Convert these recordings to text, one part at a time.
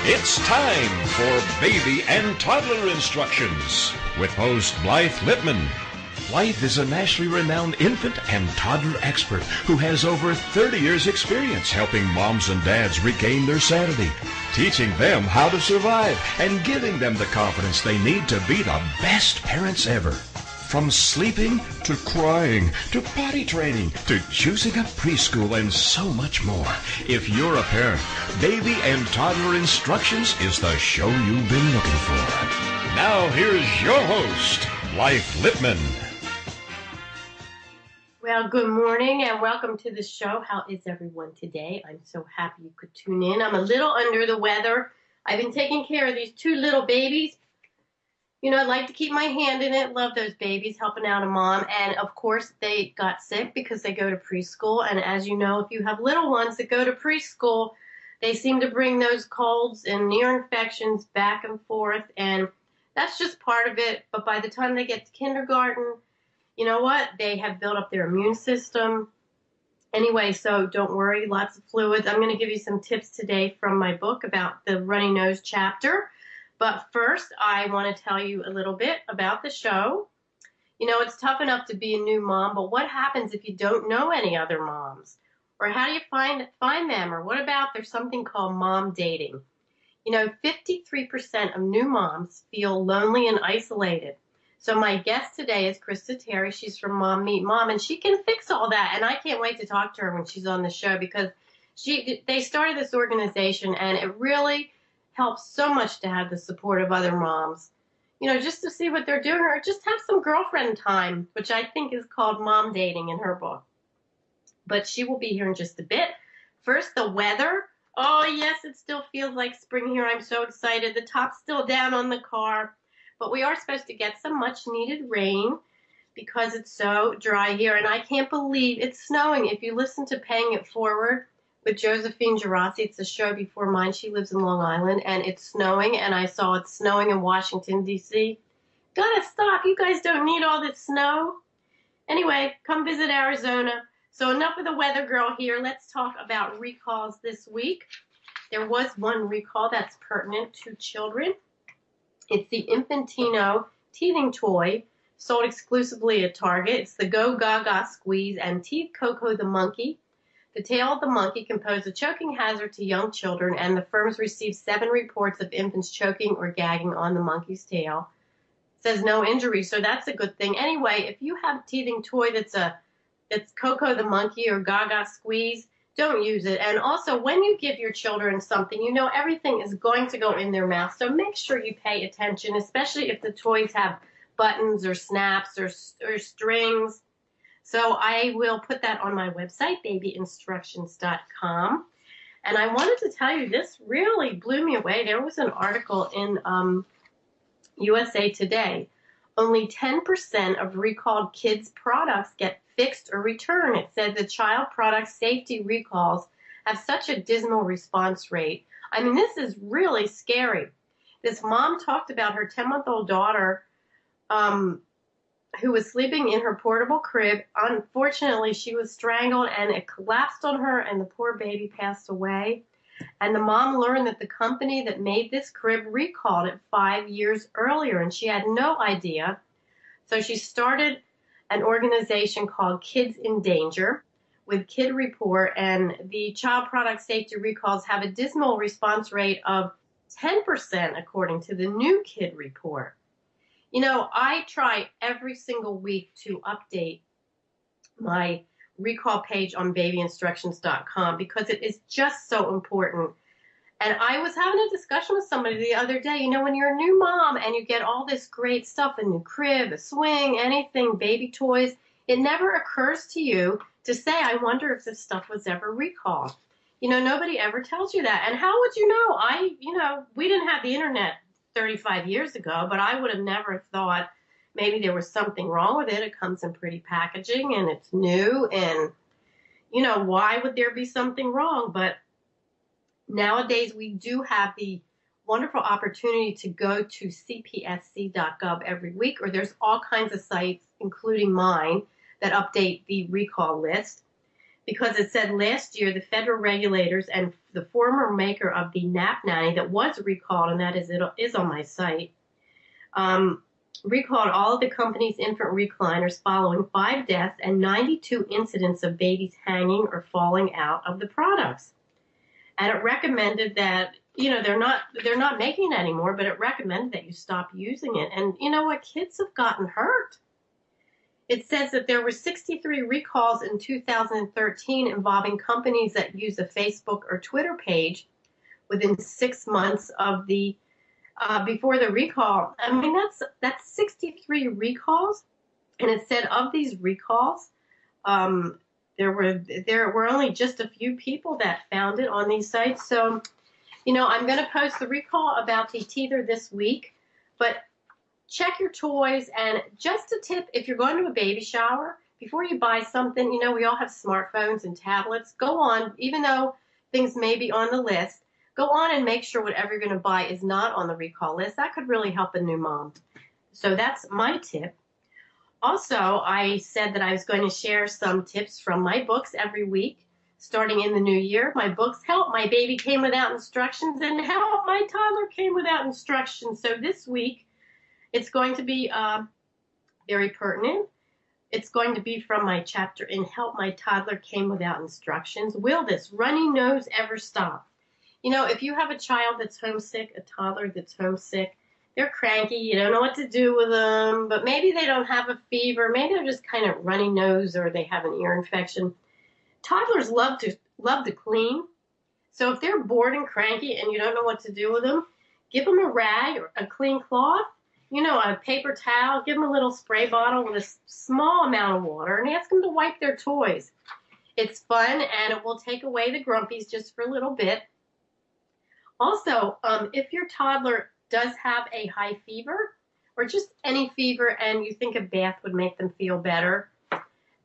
It's time for Baby and Toddler Instructions with host Blythe Lippman. Blythe is a nationally renowned infant and toddler expert who has over 30 years' experience helping moms and dads regain their sanity, teaching them how to survive, and giving them the confidence they need to be the best parents ever. From sleeping to crying to potty training to choosing a preschool and so much more. If you're a parent, Baby and Toddler Instructions is the show you've been looking for. Now here's your host, Blythe Lippman. Well, good morning and welcome to the show. How is everyone today? I'm so happy you could tune in. I'm a little under the weather. I've been taking care of these two little babies. You know, I'd like to keep my hand in it. Love those babies, helping out a mom. And, of course, they got sick because they go to preschool. And as you know, if you have little ones that go to preschool, they seem to bring those colds and ear infections back and forth. And that's just part of it. But by the time they get to kindergarten, you know what? They have built up their immune system. Anyway, so don't worry, lots of fluids. I'm going to give you some tips today from my book about the runny nose chapter. But first, I want to tell you a little bit about the show. You know, it's tough enough to be a new mom, but what happens if you don't know any other moms? Or how do you find them? Or what about there's something called mom dating? You know, 53% of new moms feel lonely and isolated. So my guest today is Christa Terry. She's from Mom Meet Mom, and she can fix all that. And I can't wait to talk to her when she's on the show because they started this organization, and it really helps so much to have the support of other moms, you know, just to see what they're doing or just have some girlfriend time, which I think is called mom dating in her book. But she will be here in just a bit. First, the weather. Oh, yes, it still feels like spring here. I'm so excited. The top's still down on the car, but we are supposed to get some much needed rain because it's so dry here. And I can't believe it's snowing. If you listen to Paying It Forward with Josephine Girassi, it's a show before mine. She lives in Long Island, and it's snowing, and I saw it snowing in Washington, D.C. Gotta stop. You guys don't need all this snow. Anyway, come visit Arizona. So enough of the weather girl here. Let's talk about recalls this week. There was one recall that's pertinent to children. It's the Infantino teething toy sold exclusively at Target. It's the Go Gaga Squeeze and Teeth Coco the Monkey. The tail of the monkey can pose a choking hazard to young children, and the firms received 7 reports of infants choking or gagging on the monkey's tail. It says no injury, so that's a good thing. Anyway, if you have a teething toy that's Coco the Monkey or Gaga Squeeze, don't use it. And also, when you give your children something, you know everything is going to go in their mouth, so make sure you pay attention, especially if the toys have buttons or snaps or strings. So I will put that on my website, babyinstructions.com. And I wanted to tell you, this really blew me away. There was an article in USA Today. Only 10% of recalled kids' products get fixed or returned. It said the child product safety recalls have such a dismal response rate. I mean, this is really scary. This mom talked about her 10-month-old daughter who was sleeping in her portable crib. Unfortunately, she was strangled and it collapsed on her and the poor baby passed away. And the mom learned that the company that made this crib recalled it 5 years earlier and she had no idea. So she started an organization called Kids in Danger with Kid Report, and the child product safety recalls have a dismal response rate of 10% according to the new Kid Report. You know, I try every single week to update my recall page on babyinstructions.com because it is just so important. And I was having a discussion with somebody the other day. You know, when you're a new mom and you get all this great stuff, a new crib, a swing, anything, baby toys, it never occurs to you to say, I wonder if this stuff was ever recalled. You know, nobody ever tells you that. And how would you know? We didn't have the internet 35 years ago, but I would have never thought maybe there was something wrong with it. It comes in pretty packaging and it's new and, you know, why would there be something wrong? But nowadays we do have the wonderful opportunity to go to cpsc.gov every week, or there's all kinds of sites, including mine, that update the recall list. because it said last year the federal regulators and the former maker of the nap nanny that was recalled, and that is on my site, recalled all of the company's infant recliners following 5 deaths and 92 incidents of babies hanging or falling out of the products. And it recommended that, they're not making it anymore, but it recommended that you stop using it. And you know what? Kids have gotten hurt. It says that there were 63 recalls in 2013 involving companies that use a Facebook or Twitter page within 6 months of the before the recall. I mean, that's 63 recalls, and it said of these recalls, there were only just a few people that found it on these sites. So, I'm going to post the recall about the teether this week, but check your toys. And just a tip, if you're going to a baby shower, before you buy something, we all have smartphones and tablets. Go on, even though things may be on the list, go on and make sure whatever you're going to buy is not on the recall list. That could really help a new mom. So that's my tip. Also, I said that I was going to share some tips from my books every week, starting in the new year. My books, Help My Baby Came Without Instructions, and Help My Toddler Came Without Instructions. So this week, it's going to be very pertinent. It's going to be from my chapter in Help My Toddler Came Without Instructions. Will this runny nose ever stop? If you have a child that's homesick, a toddler that's homesick, they're cranky, you don't know what to do with them, but maybe they don't have a fever, maybe they're just kind of runny nose or they have an ear infection. Toddlers love to clean. So if they're bored and cranky and you don't know what to do with them, give them a rag or a clean cloth, a paper towel, give them a little spray bottle with a small amount of water and ask them to wipe their toys. It's fun and it will take away the grumpies just for a little bit. Also, if your toddler does have a high fever or just any fever and you think a bath would make them feel better,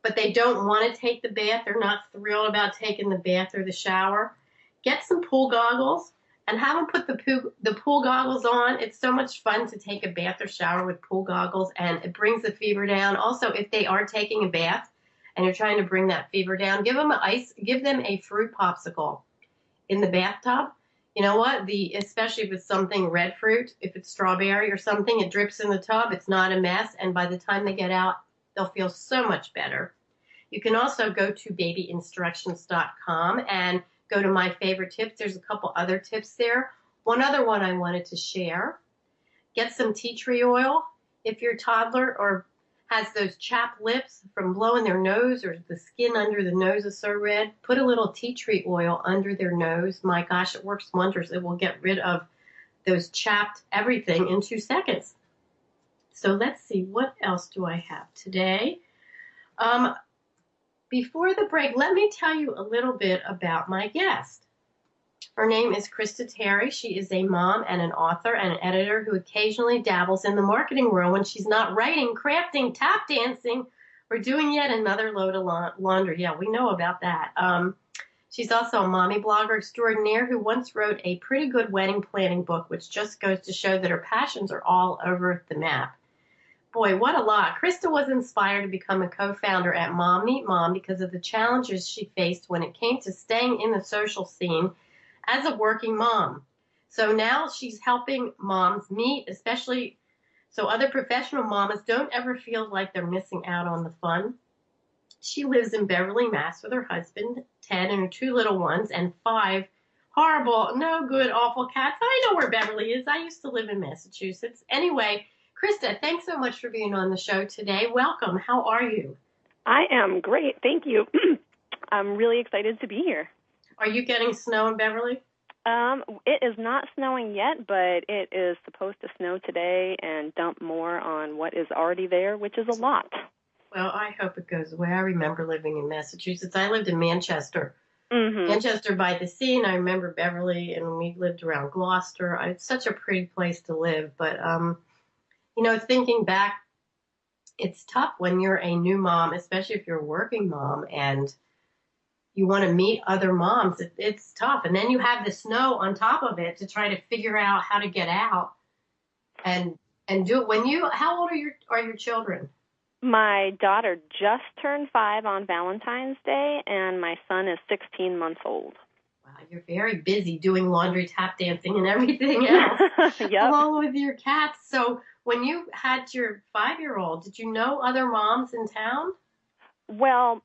but they don't want to take the bath, they're not thrilled about taking the bath or the shower, get some pool goggles and have them put the pool goggles on. It's so much fun to take a bath or shower with pool goggles, and it brings the fever down. Also, if they are taking a bath and you're trying to bring that fever down, give them a fruit popsicle in the bathtub. You know what? Especially if it's something red fruit, if it's strawberry or something, it drips in the tub. It's not a mess. And by the time they get out, they'll feel so much better. You can also go to babyinstructions.com and go to my favorite tips. There's a couple other tips there. One other one I wanted to share. Get some tea tree oil. If your toddler or has those chapped lips from blowing their nose or the skin under the nose is so red, put a little tea tree oil under their nose. My gosh, it works wonders. It will get rid of those chapped everything in 2 seconds. So let's see, what else do I have today? Before the break, let me tell you a little bit about my guest. Her name is Christa Terry. She is a mom and an author and an editor who occasionally dabbles in the marketing world when she's not writing, crafting, tap dancing, or doing yet another load of laundry. Yeah, we know about that. She's also a mommy blogger extraordinaire who once wrote a pretty good wedding planning book, which just goes to show that her passions are all over the map. Boy, what a lot. Christa was inspired to become a co-founder at Mom Meet Mom because of the challenges she faced when it came to staying in the social scene as a working mom. So now she's helping moms meet, especially so other professional mamas don't ever feel like they're missing out on the fun. She lives in Beverly, Mass. with her husband, Ted, and her 2 little ones, and 5 horrible, no good, awful cats. I know where Beverly is. I used to live in Massachusetts. Anyway, Christa, thanks so much for being on the show today. Welcome. How are you? I am great. Thank you. I'm really excited to be here. Are you getting snow in Beverly? It is not snowing yet, but it is supposed to snow today and dump more on what is already there, which is a lot. Well, I hope it goes away. I remember living in Massachusetts. I lived in Manchester. Manchester by the sea, and I remember Beverly, and we lived around Gloucester. It's such a pretty place to live, but, thinking back, it's tough when you're a new mom, especially if you're a working mom, and you want to meet other moms. It's tough. And then you have the snow on top of it to try to figure out how to get out and do it. How old are your children? My daughter just turned 5 on Valentine's Day, and my son is 16 months old. Wow, you're very busy doing laundry, tap dancing, and everything else, Yep. along with your cats. So when you had your 5-year-old, did you know other moms in town? Well,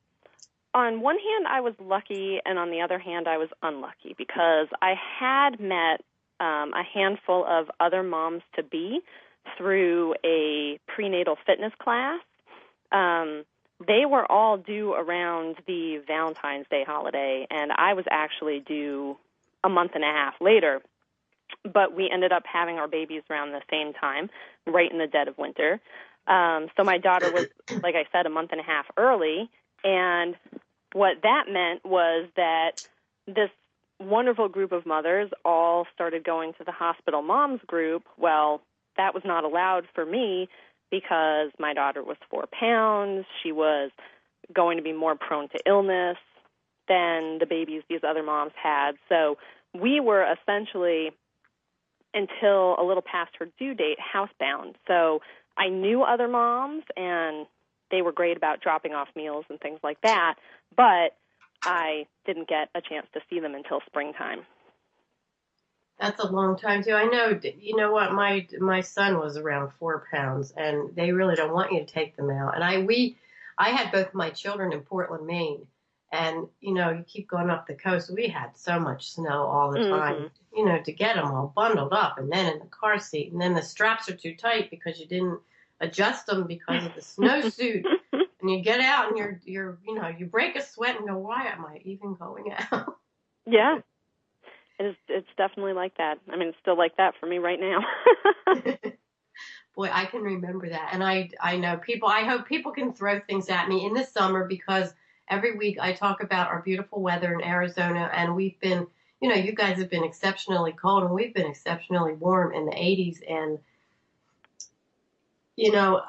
on one hand, I was lucky, and on the other hand, I was unlucky, because I had met a handful of other moms-to-be through a prenatal fitness class. They were all due around the Valentine's Day holiday, and I was actually due a month and a half later. But we ended up having our babies around the same time, right in the dead of winter. So my daughter was, like I said, a month and a half early, and what that meant was that this wonderful group of mothers all started going to the hospital moms group. Well, that was not allowed for me because my daughter was 4 pounds. She was going to be more prone to illness than the babies these other moms had. So we were essentially, until a little past her due date, housebound. So I knew other moms, and they were great about dropping off meals and things like that, but I didn't get a chance to see them until springtime. That's a long time, too. I know, you know what, my son was around 4 pounds, and they really don't want you to take them out. And I had both my children in Portland, Maine, and, you know, you keep going up the coast. We had so much snow all the time, you know, to get them all bundled up and then in the car seat. And then the straps are too tight because you didn't adjust them because of the snowsuit. And you get out and you're, you know, you break a sweat and go, why am I even going out? Yeah. It's definitely like that. I mean, it's still like that for me right now. Boy, I can remember that. And I know people, I hope people can throw things at me in the summer, because every week I talk about our beautiful weather in Arizona, and we've been, you know, you guys have been exceptionally cold, and we've been exceptionally warm in the 80s. And, you know,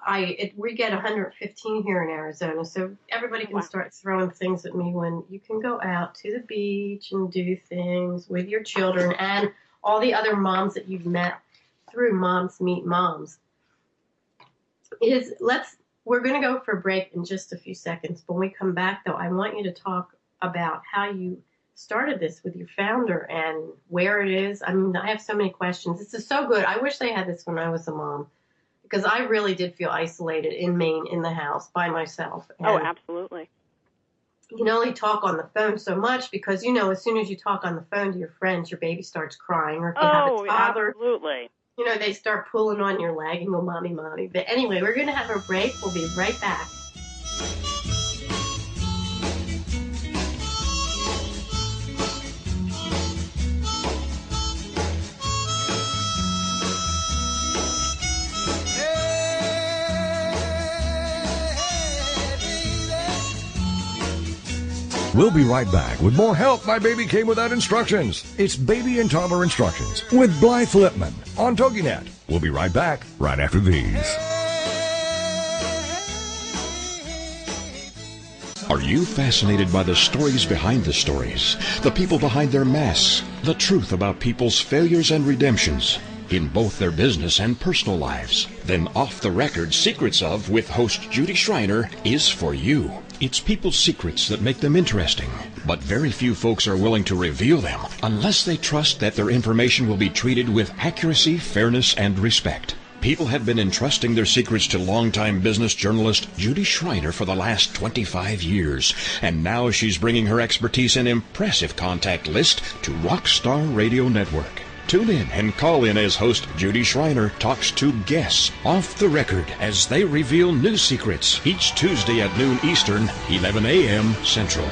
we get 115 here in Arizona, so everybody can start throwing things at me when you can go out to the beach and do things with your children and all the other moms that you've met through Moms Meet Moms. We're going to go for a break in just a few seconds. When we come back, though, I want you to talk about how you started this with your founder and where it is. I mean, I have so many questions. This is so good. I wish they had this when I was a mom, because I really did feel isolated in Maine, in the house, by myself. And oh, absolutely. You can only talk on the phone so much because, you know, as soon as you talk on the phone to your friends, your baby starts crying. Or if you have a toddler, absolutely. You know, they start pulling on your leg and go, mommy, mommy. But anyway, we're going to have a break. We'll be right back. We'll be right back with more Help My Baby Came Without Instructions. It's Baby and Toddler Instructions with Blythe Lipman on TogiNet. We'll be right back right after these. Are you fascinated by the stories behind the stories? The people behind their masks? The truth about people's failures and redemptions in both their business and personal lives? Then Off the Record Secrets Of with host Judy Schreiner is for you. It's people's secrets that make them interesting, but very few folks are willing to reveal them unless they trust that their information will be treated with accuracy, fairness, and respect. People have been entrusting their secrets to longtime business journalist Judy Schreiner for the last 25 years, and now she's bringing her expertise and impressive contact list to Rockstar Radio Network. Tune in and call in as host Judy Schreiner talks to guests off the record as they reveal new secrets each Tuesday at noon Eastern, 11 a.m. Central.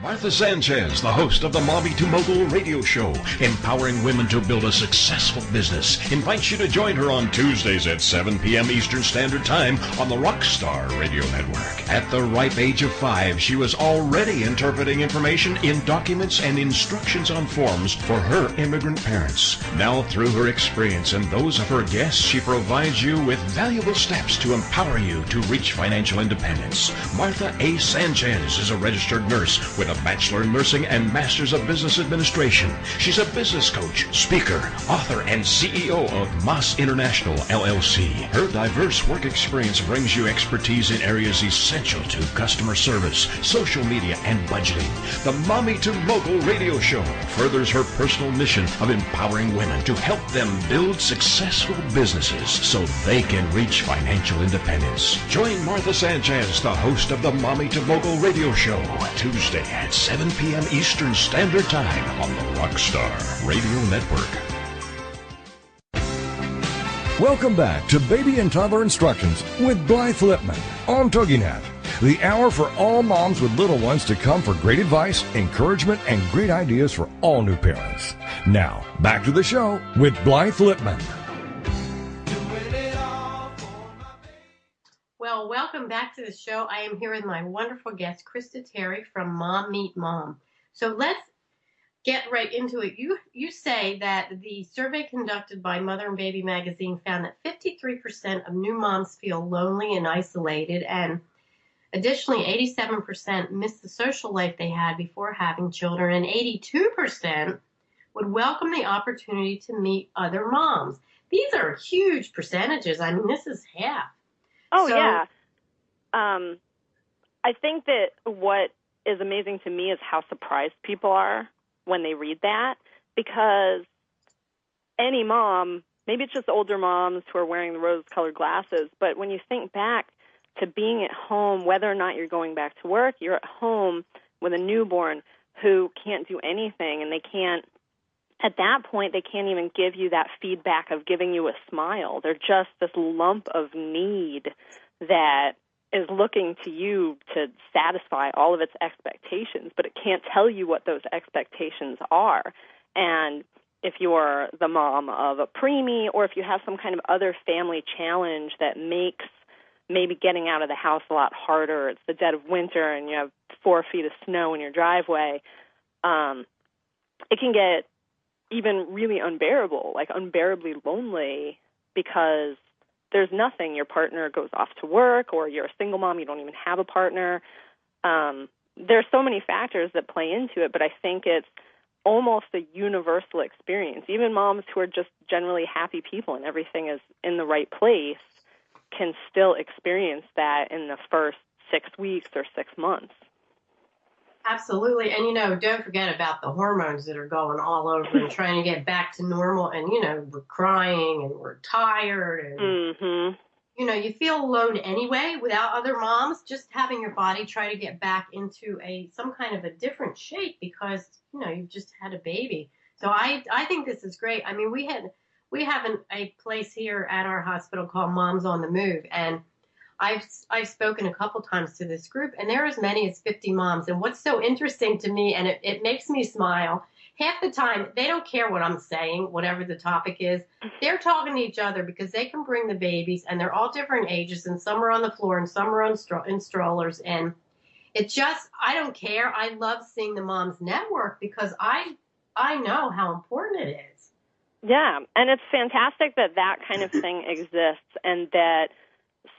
Martha Sanchez, the host of the Mommy to Mogul radio show, empowering women to build a successful business, invites you to join her on Tuesdays at 7 p.m. Eastern Standard Time on the Rockstar Radio Network. At the ripe age of 5, she was already interpreting information in documents and instructions on forms for her immigrant parents. Now, through her experience and those of her guests, she provides you with valuable steps to empower you to reach financial independence. Martha A. Sanchez is a registered nurse with with a Bachelor in Nursing and Masters of Business Administration. She's a business coach, speaker, author, and CEO of Moss International, LLC. Her diverse work experience brings you expertise in areas essential to customer service, social media, and budgeting. The Mommy to Mogul radio show furthers her personal mission of empowering women to help them build successful businesses so they can reach financial independence. Join Martha Sanchez, the host of the Mommy to Mogul radio show, Tuesday at 7 p.m. Eastern Standard Time on the Rockstar Radio Network. Welcome back to Baby and Toddler Instructions with Blythe Lipman on TogiNet, the hour for all moms with little ones to come for great advice, encouragement, and great ideas for all new parents. Now, back to the show with Blythe Lipman. Well, welcome back to the show. I am here with my wonderful guest, Christa Terry from Mom Meet Mom. So let's get right into it. You say that the survey conducted by Mother and Baby magazine found that 53% of new moms feel lonely and isolated, and additionally, 87% miss the social life they had before having children, and 82% would welcome the opportunity to meet other moms. These are huge percentages. I mean, this is half. Oh, so, yeah. I think that what is amazing to me is how surprised people are when they read that, because any mom, maybe it's just older moms who are wearing the rose-colored glasses, but when you think back to being at home, whether or not you're going back to work, you're at home with a newborn who can't do anything, and they can't, at that point, they can't even give you that feedback of giving you a smile. They're just this lump of need that is looking to you to satisfy all of its expectations, but it can't tell you what those expectations are. And if you're the mom of a preemie, or if you have some kind of other family challenge that makes maybe getting out of the house a lot harder, it's the dead of winter and you have 4 feet of snow in your driveway, it can get even really unbearable, like unbearably lonely, because there's nothing. Your partner goes off to work, or you're a single mom, you don't even have a partner. There's so many factors that play into it, but I think it's almost a universal experience. Even moms who are just generally happy people and everything is in the right place can still experience that in the first 6 weeks or 6 months. Absolutely. And, don't forget about the hormones that are going all over and trying to get back to normal. And, we're crying and we're tired. And, you feel alone anyway without other moms. Just having your body try to get back into some kind of a different shape because, you've just had a baby. So I think this is great. I mean, we have a place here at our hospital called Moms on the Move. And I've spoken a couple times to this group, and there are as many as 50 moms. And what's so interesting to me, and it makes me smile, half the time they don't care what I'm saying, whatever the topic is. They're talking to each other because they can bring the babies, and they're all different ages, and some are on the floor, and some are in strollers. And it just, I don't care. I love seeing the moms network because I know how important it is. Yeah, and it's fantastic that kind of thing exists, and that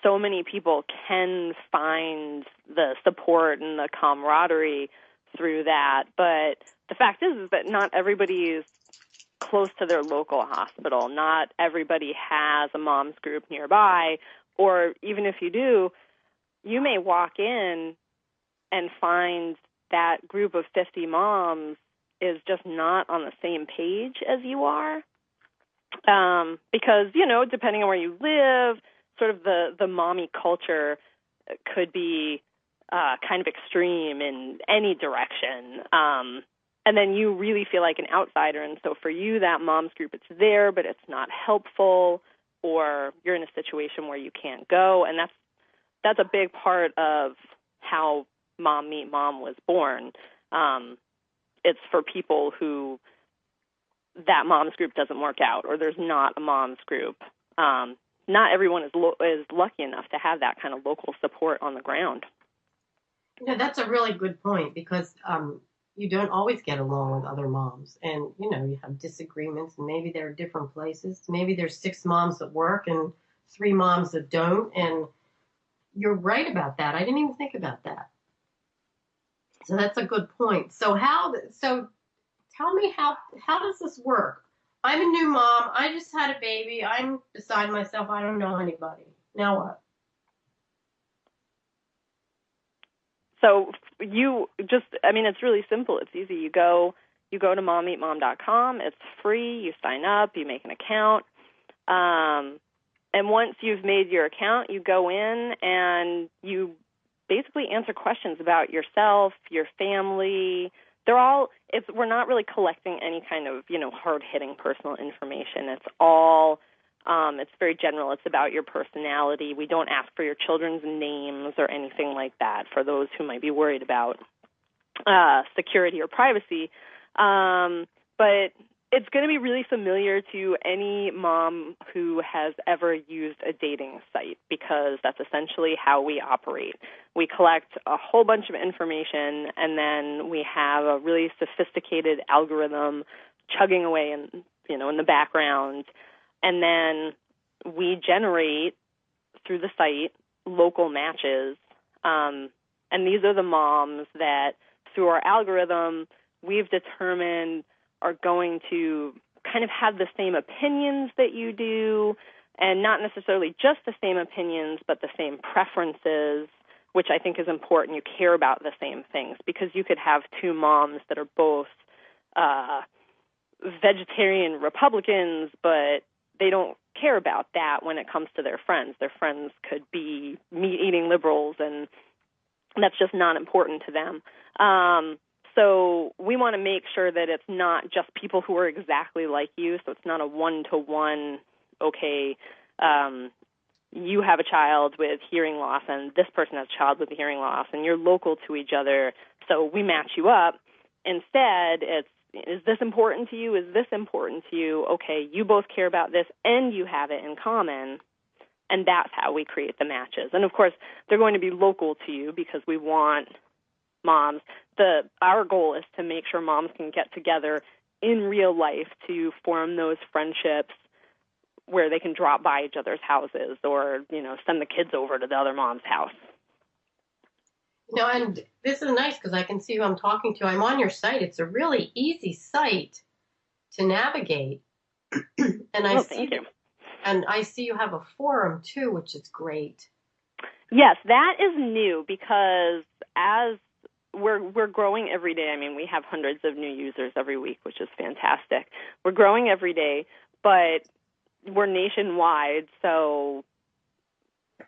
so many people can find the support and the camaraderie through that. But the fact is that not everybody is close to their local hospital. Not everybody has a mom's group nearby. Or even if you do, you may walk in and find that group of 50 moms is just not on the same page as you are. Because, depending on where you live, sort of the mommy culture could be kind of extreme in any direction. And then you really feel like an outsider. And so for you, that mom's group, it's there, but it's not helpful, or you're in a situation where you can't go. And that's a big part of how Mom Meet Mom was born. It's for people who that mom's group doesn't work out, or there's not a mom's group. Not everyone is lucky enough to have that kind of local support on the ground. That's a really good point, because you don't always get along with other moms, and you have disagreements, and maybe they're different places. Maybe there's 6 moms that work and 3 moms that don't, and you're right about that. I didn't even think about that. So that's a good point. So tell me how does this work? I'm a new mom. I just had a baby. I'm beside myself. I don't know anybody. Now what? So it's really simple. It's easy. You go to mommeetmom.com. It's free. You sign up. You make an account. And once you've made your account, you go in and you basically answer questions about yourself, your family. We're not really collecting any kind of, hard-hitting personal information. It's all, it's very general. It's about your personality. We don't ask for your children's names or anything like that for those who might be worried about security or privacy. But it's going to be really familiar to any mom who has ever used a dating site, because that's essentially how we operate. We collect a whole bunch of information, and then we have a really sophisticated algorithm chugging away in the background, and then we generate through the site local matches. And these are the moms that, through our algorithm, we've determined are going to kind of have the same opinions that you do, and not necessarily just the same opinions, but the same preferences, which I think is important. You care about the same things, because you could have two moms that are both vegetarian Republicans, but they don't care about that when it comes to their friends. Their friends could be meat-eating liberals, and that's just not important to them. So we want to make sure that it's not just people who are exactly like you, so it's not a one-to-one, okay, you have a child with hearing loss and this person has a child with hearing loss, and you're local to each other, so we match you up. Instead, it's, is this important to you? Is this important to you? Okay, you both care about this and you have it in common, and that's how we create the matches. And, of course, they're going to be local to you because we want moms. Our goal is to make sure moms can get together in real life to form those friendships where they can drop by each other's houses or, send the kids over to the other mom's house. And this is nice because I can see who I'm talking to. I'm on your site. It's a really easy site to navigate. And thank you. And I see you have a forum too, which is great. Yes, that is new because as we're growing every day. I mean, we have hundreds of new users every week, which is fantastic. We're growing every day, but we're nationwide, so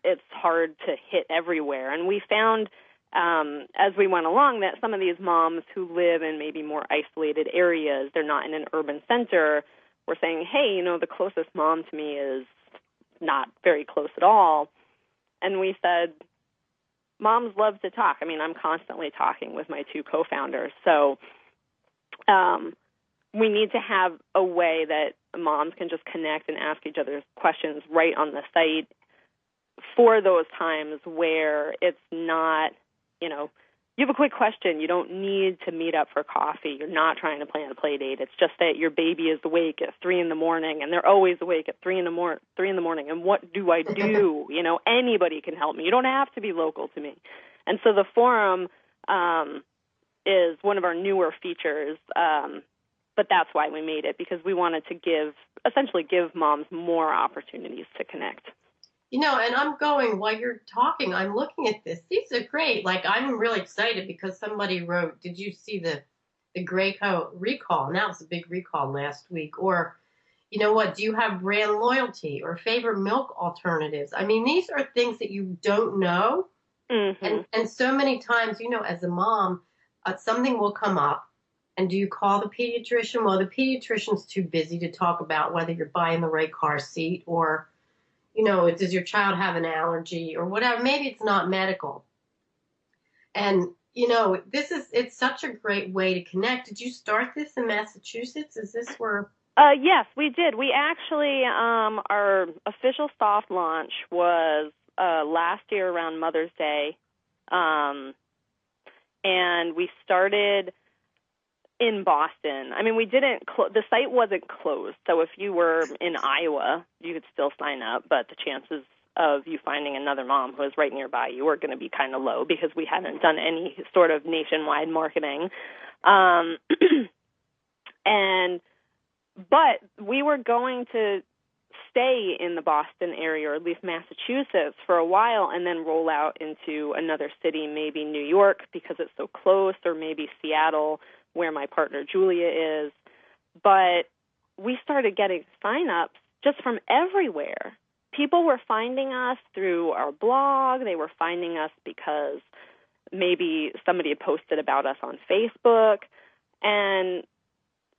it's hard to hit everywhere. And we found as we went along that some of these moms who live in maybe more isolated areas, they're not in an urban center, were saying, hey, the closest mom to me is not very close at all. And we said, moms love to talk. I mean, I'm constantly talking with my two co-founders. So we need to have a way that moms can just connect and ask each other questions right on the site for those times where it's not, you have a quick question. You don't need to meet up for coffee. You're not trying to plan a play date. It's just that your baby is awake at 3 a.m, and they're always awake at 3 a.m, and what do I do? Anybody can help me. You don't have to be local to me. And so the forum is one of our newer features, but that's why we made it, because we wanted to give moms more opportunities to connect. And I'm going, while you're talking, I'm looking at this. These are great. Like, I'm really excited because somebody wrote, did you see the Graco recall? And that was a big recall last week. Or, do you have brand loyalty or favorite milk alternatives? I mean, these are things that you don't know. Mm-hmm. And so many times, as a mom, something will come up. And do you call the pediatrician? Well, the pediatrician's too busy to talk about whether you're buying the right car seat or, does your child have an allergy or whatever? Maybe it's not medical. And, it's such a great way to connect. Did you start this in Massachusetts? Is this where? Yes, we did. We actually, our official soft launch was last year around Mother's Day. And we started in Boston. I mean, we didn't, the site wasn't closed. So if you were in Iowa, you could still sign up, but the chances of you finding another mom who is right nearby you were going to be kind of low because we hadn't done any sort of nationwide marketing. But we were going to stay in the Boston area, or at least Massachusetts, for a while and then roll out into another city, maybe New York because it's so close, or maybe Seattle where my partner Julia is. But we started getting sign-ups just from everywhere. People were finding us through our blog. They were finding us because maybe somebody had posted about us on Facebook. And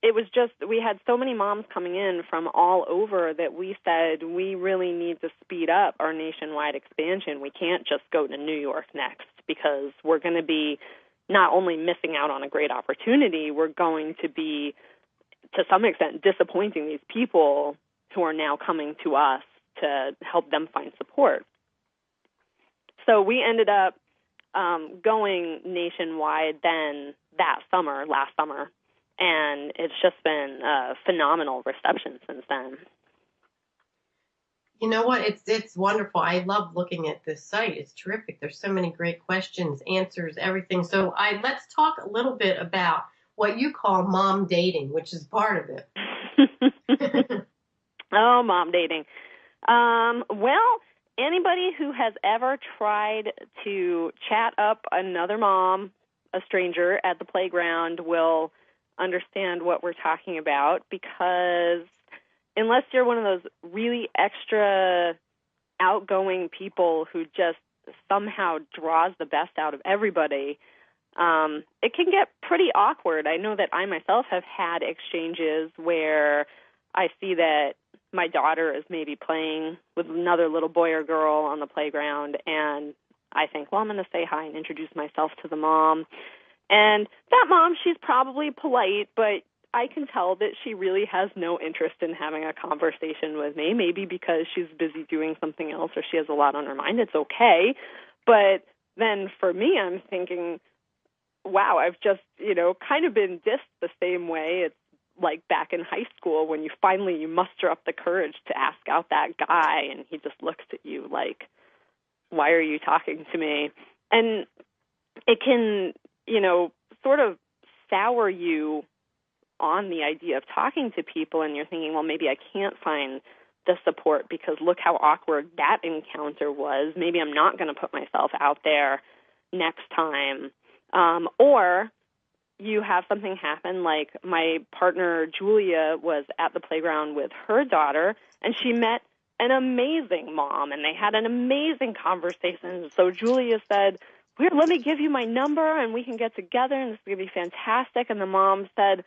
it was just, we had so many moms coming in from all over that we said we really need to speed up our nationwide expansion. We can't just go to New York next because we're going to be not only missing out on a great opportunity, we're going to be, to some extent, disappointing these people who are now coming to us to help them find support. So we ended up going nationwide then last summer, and it's just been a phenomenal reception since then. You know what? It's wonderful. I love looking at this site. It's terrific. There's so many great questions, answers, everything. So let's talk a little bit about what you call mom dating, which is part of it. Oh, mom dating. Well, anybody who has ever tried to chat up another mom, a stranger, at the playground will understand what we're talking about, because unless you're one of those really extra outgoing people who just somehow draws the best out of everybody, it can get pretty awkward. I know that I myself have had exchanges where I see that my daughter is maybe playing with another little boy or girl on the playground, and I think, well, I'm going to say hi and introduce myself to the mom. And that mom, she's probably polite, but I can tell that she really has no interest in having a conversation with me, maybe because she's busy doing something else or she has a lot on her mind. It's okay. But then for me, I'm thinking, wow, I've just, kind of been dissed the same way. It's like back in high school when you muster up the courage to ask out that guy, and he just looks at you like, why are you talking to me? And it can, sort of sour you on the idea of talking to people, and you're thinking, well, maybe I can't find the support because look how awkward that encounter was. Maybe I'm not going to put myself out there next time. Or you have something happen, like my partner Julia was at the playground with her daughter, and she met an amazing mom, and they had an amazing conversation. So Julia said, "Here, let me give you my number, and we can get together, and this is going to be fantastic." And the mom said,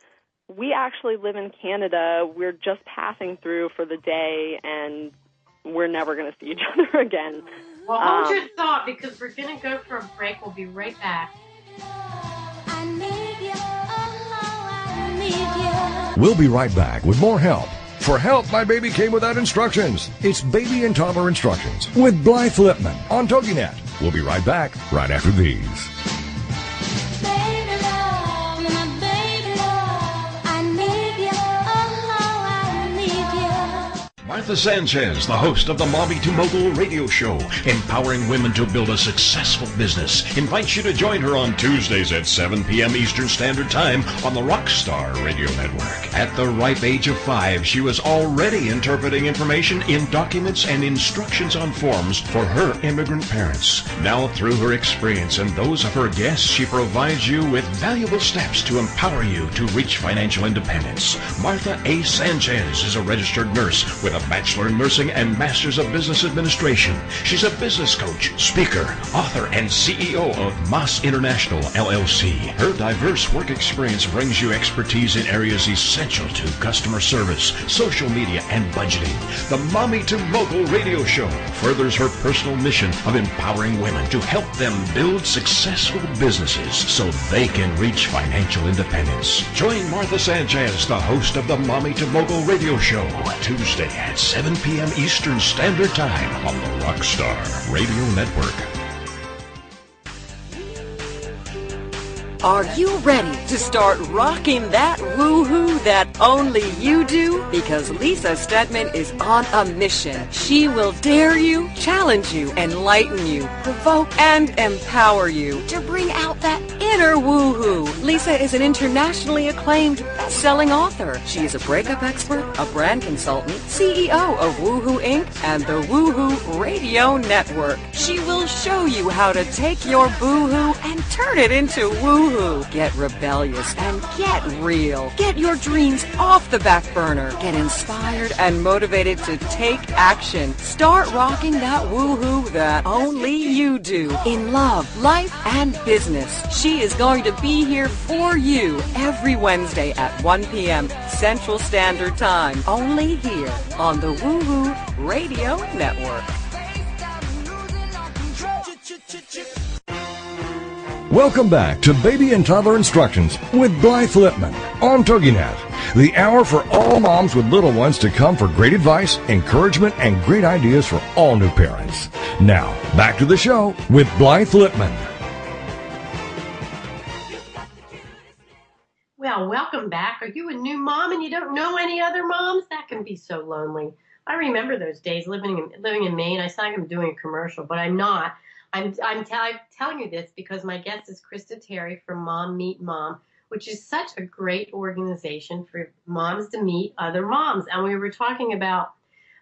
"We actually live in Canada. We're just passing through for the day, and we're never going to see each other again." Well, hold your thought, because we're going to go for a break. We'll be right back. We'll be right back with more help. For help, my baby came without instructions. It's Baby and Toddler Instructions with Blythe Lipman on TogiNet. We'll be right back right after these. Martha Sanchez, the host of the Mommy to Mogul radio show, empowering women to build a successful business, invites you to join her on Tuesdays at 7 p.m. Eastern Standard Time on the Rockstar Radio Network. At the ripe age of 5, she was already interpreting information in documents and instructions on forms for her immigrant parents. Now, through her experience and those of her guests, she provides you with valuable steps to empower you to reach financial independence. Martha A. Sanchez is a registered nurse with a Bachelor in Nursing and Masters of Business Administration. She's a business coach, speaker, author, and CEO of Moss International, LLC. Her diverse work experience brings you expertise in areas essential to customer service, social media, and budgeting. The Mommy to Mogul radio show furthers her personal mission of empowering women to help them build successful businesses so they can reach financial independence. Join Martha Sanchez, the host of the Mommy to Mogul radio show, Tuesday at 7 p.m. Eastern Standard Time on the Rockstar Radio Network. Are you ready to start rocking that woo-hoo that only you do? Because Lisa Stedman is on a mission. She will dare you, challenge you, enlighten you, provoke, and empower you to bring out that inner woo-hoo. Lisa is an internationally acclaimed best-selling author. She is a breakup expert, a brand consultant, CEO of Woohoo Inc. and the Woohoo Radio Network. She will show you how to take your boo-hoo and turn it into woo-hoo. Get rebellious and get real. Get your dreams off the back burner. Get inspired and motivated to take action. Start rocking that woo-hoo that only you do in love, life, and business. She is going to be here for you every Wednesday at 1 p.m. Central Standard Time. Only here on the Woohoo Radio Network. Welcome back to Baby and Toddler Instructions with Blythe Lipman on TogiNet, the hour for all moms with little ones to come for great advice, encouragement, and great ideas for all new parents. Now, back to the show with Blythe Lipman. Well, welcome back. Are you a new mom and you don't know any other moms? That can be so lonely. I remember those days living in Maine. I sound like I'm doing a commercial, but I'm not. I'm telling you this because my guest is Christa Terry from Mom Meet Mom, which is such a great organization for moms to meet other moms. And we were talking about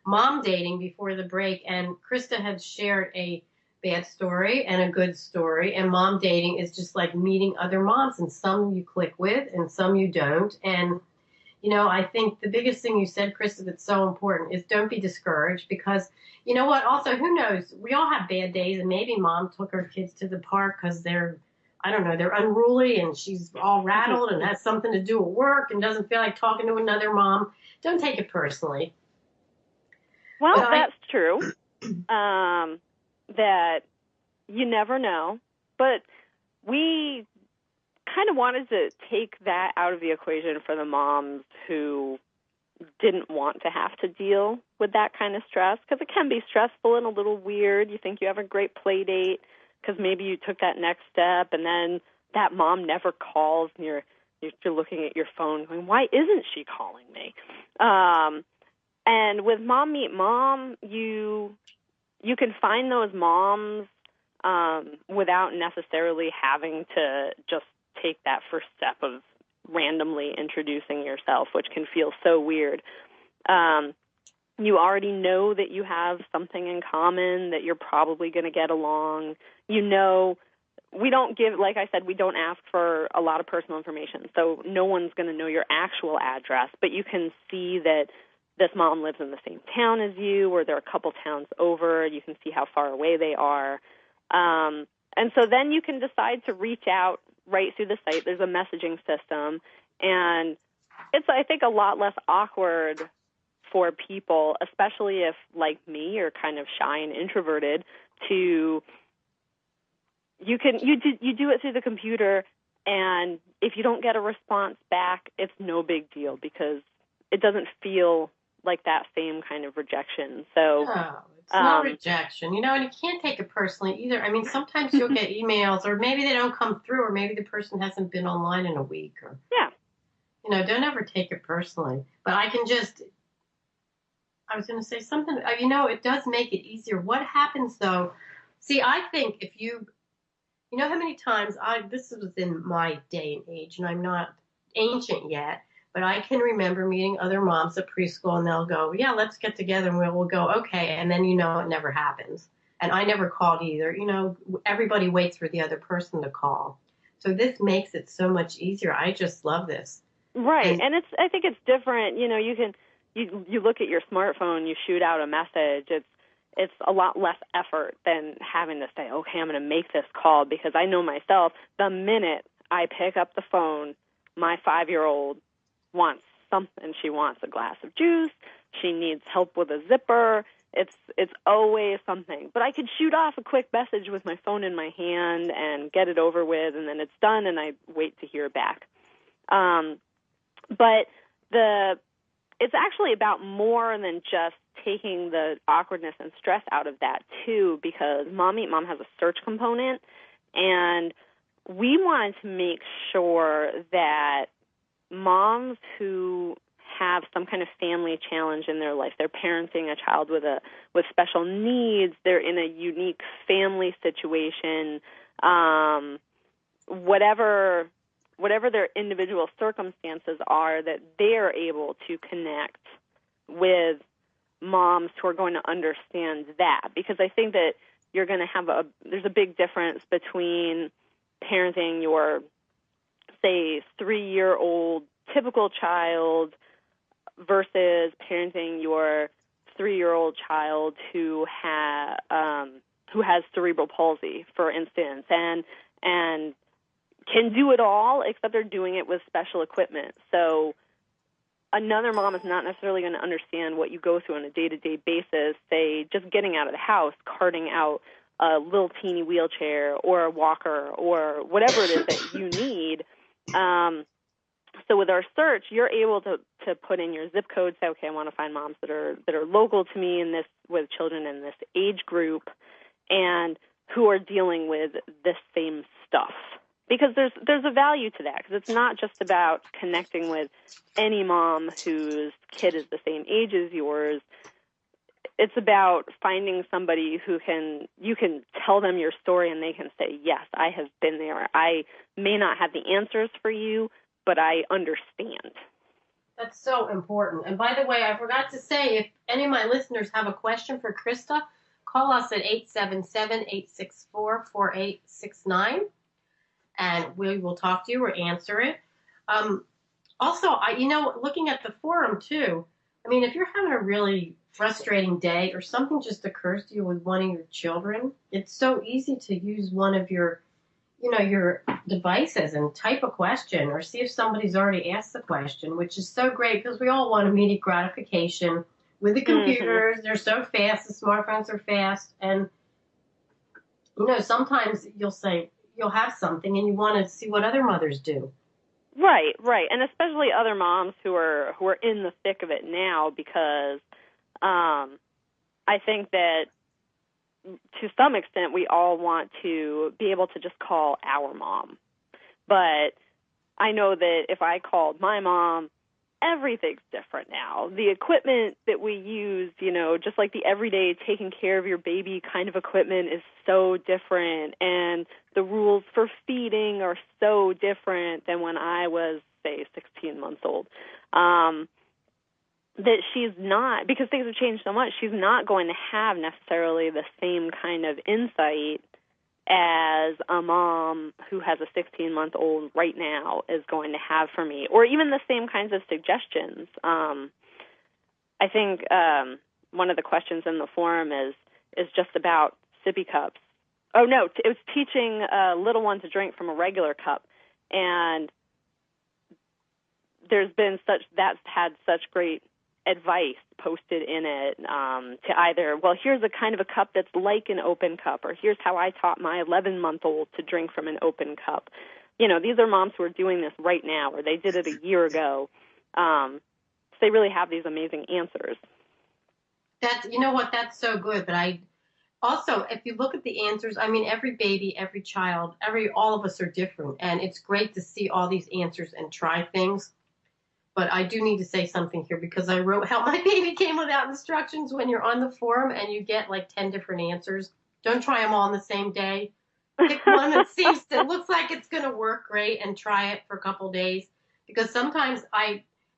mom dating before the break, and Christa had shared a bad story and a good story. And mom dating is just like meeting other moms, and some you click with and some you don't. And, you know, I think the biggest thing you said, Christa, that's so important is don't be discouraged, because you know what? Also, who knows? We all have bad days, and maybe mom took her kids to the park because they're unruly and she's all rattled and has something to do at work and doesn't feel like talking to another mom. Don't take it personally. Well, that's true. That you never know. But we kind of wanted to take that out of the equation for the moms who didn't want to have to deal with that kind of stress, because it can be stressful and a little weird. You think you have a great play date because maybe you took that next step, and then that mom never calls, and you're looking at your phone going, why isn't she calling me? And with Mom Meet Mom, you can find those moms without necessarily having to just take that first step of randomly introducing yourself, which can feel so weird. You already know that you have something in common, that you're probably going to get along. You know, we don't give, like I said, we don't ask for a lot of personal information, so no one's going to know your actual address, but you can see that this mom lives in the same town as you, or they're a couple towns over. You can see how far away they are. And so then you can decide to reach out right through the site. There's a messaging system, and it's, I think, a lot less awkward for people, especially if, like me, you're kind of shy and introverted, to you do it through the computer, and if you don't get a response back, it's no big deal because it doesn't feel like that same kind of rejection. So no, it's not rejection, you know, and you can't take it personally either. I mean, sometimes you'll get emails, or maybe they don't come through, or maybe the person hasn't been online in a week, or you know, don't ever take it personally. But I was going to say something, you know, it does make it easier. What happens though? See, I think if you know how many times this was in my day and age, and I'm not ancient yet, but I can remember meeting other moms at preschool, and they'll go, yeah, let's get together, and we'll go, okay. And then, you know, it never happens. And I never called either. You know, everybody waits for the other person to call. So this makes it so much easier. I just love this. Right. And I think it's different. You know, you look at your smartphone, you shoot out a message. It's a lot less effort than having to say, okay, I'm going to make this call, because I know myself, the minute I pick up the phone, my 5-year-old wants something. She wants a glass of juice. She needs help with a zipper. It's always something. But I could shoot off a quick message with my phone in my hand and get it over with, and then it's done, and I wait to hear back. But it's actually about more than just taking the awkwardness and stress out of that, too, because Mom Meet Mom has a search component, and we wanted to make sure that moms who have some kind of family challenge in their life, they're parenting a child with special needs, they're in a unique family situation, whatever their individual circumstances are, that they're able to connect with moms who are going to understand that. Because I think that you're going to have there's a big difference between parenting your, say, 3-year-old typical child versus parenting your 3-year-old child who has cerebral palsy, for instance, and can do it all, except they're doing it with special equipment. So another mom is not necessarily going to understand what you go through on a day-to-day basis, say just getting out of the house, carting out a little teeny wheelchair or a walker or whatever it is that you need. So with our search, you're able to put in your zip code, say, okay, I want to find moms that are local to me with children in this age group and who are dealing with this same stuff. Because there's a value to that, because it's not just about connecting with any mom whose kid is the same age as yours. It's about finding somebody you can tell them your story and they can say, yes, I have been there. I may not have the answers for you, but I understand. That's so important. And by the way, I forgot to say, if any of my listeners have a question for Christa, call us at 877-864-4869, and we will talk to you or answer it. Also, looking at the forum too, I mean, if you're having a really frustrating day or something just occurs to you with one of your children, it's so easy to use one of your devices and type a question or see if somebody's already asked the question, which is so great because we all want immediate gratification with the computers. They're so fast. The smartphones are fast. And, sometimes you'll have something and you want to see what other mothers do. Right. And especially other moms who are in the thick of it now, because I think that to some extent, we all want to be able to just call our mom. But I know that if I called my mom, everything's different now. The equipment that we use, just like the everyday taking care of your baby kind of equipment is so different. And the rules for feeding are so different than when I was, say, 16 months old. That she's not, because things have changed so much, she's not going to have necessarily the same kind of insight as a mom who has a 16-month-old right now is going to have for me, or even the same kinds of suggestions. I think one of the questions in the forum is just about sippy cups. Oh, no, it was teaching a little one to drink from a regular cup, and that's had such great advice posted in it to either, well, here's a kind of a cup that's like an open cup, or here's how I taught my 11-month-old to drink from an open cup. These are moms who are doing this right now, or they did it a year ago. So they really have these amazing answers. That's so good. But also, if you look at the answers, I mean, every baby, every child, all of us are different. And it's great to see all these answers and try things. But I do need to say something here, because I wrote how my baby came without instructions. When you're on the forum and you get like 10 different answers, don't try them all on the same day. Pick one that looks like it's going to work great and try it for a couple days. Because sometimes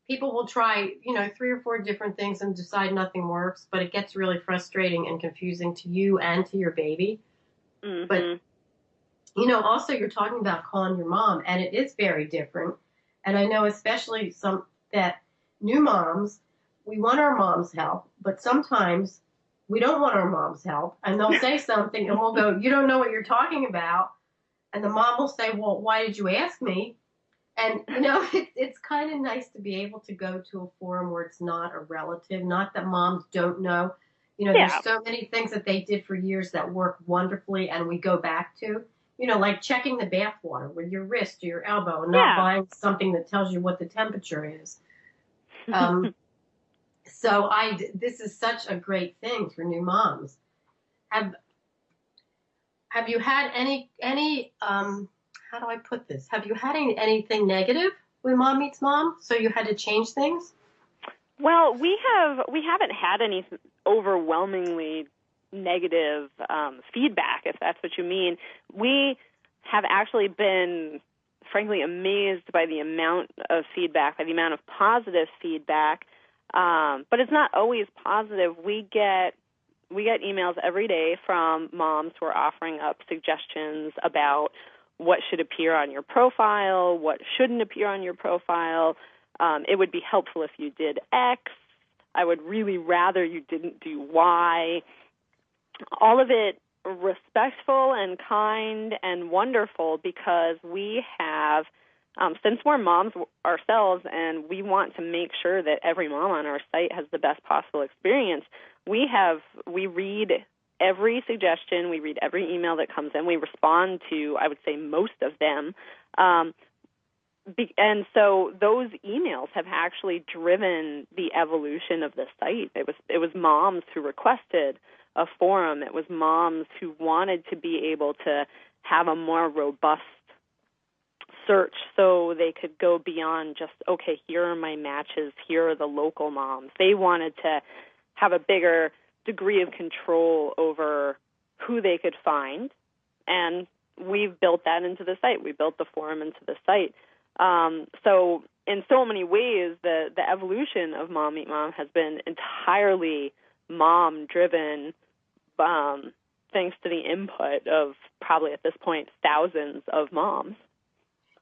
people will try, 3 or 4 different things and decide nothing works, but it gets really frustrating and confusing to you and to your baby. Mm-hmm. But, also you're talking about calling your mom, and it is very different. And I know especially that new moms, we want our mom's help, but sometimes we don't want our mom's help. And they'll say something and we'll go, you don't know what you're talking about. And the mom will say, well, why did you ask me? And, it's kind of nice to be able to go to a forum where it's not a relative, not that moms don't know. There's so many things that they did for years that work wonderfully and we go back to. Like checking the bath water with your wrist or your elbow and not buying something that tells you what the temperature is. So this is such a great thing for new moms. Have you had any how do I put this? Have you had anything negative with Mom Meets Mom? So you had to change things? Well, we haven't had any overwhelmingly negative feedback, if that's what you mean. We have actually been, frankly, amazed by the amount of feedback, by the amount of positive feedback. But it's not always positive. We get emails every day from moms who are offering up suggestions about what should appear on your profile, what shouldn't appear on your profile. It would be helpful if you did X. I would really rather you didn't do Y. All of it respectful and kind and wonderful, because we have, since we're moms ourselves and we want to make sure that every mom on our site has the best possible experience, we read every suggestion, we read every email that comes in, we respond to, I would say, most of them. And so those emails have actually driven the evolution of the site. It was moms who requested a forum. It was moms who wanted to be able to have a more robust search so they could go beyond just, okay, here are my matches, here are the local moms. They wanted to have a bigger degree of control over who they could find, and we've built that into the site. We built the forum into the site. So in so many ways, the evolution of Mom Meet Mom has been entirely mom-driven, thanks to the input of probably at this point thousands of moms.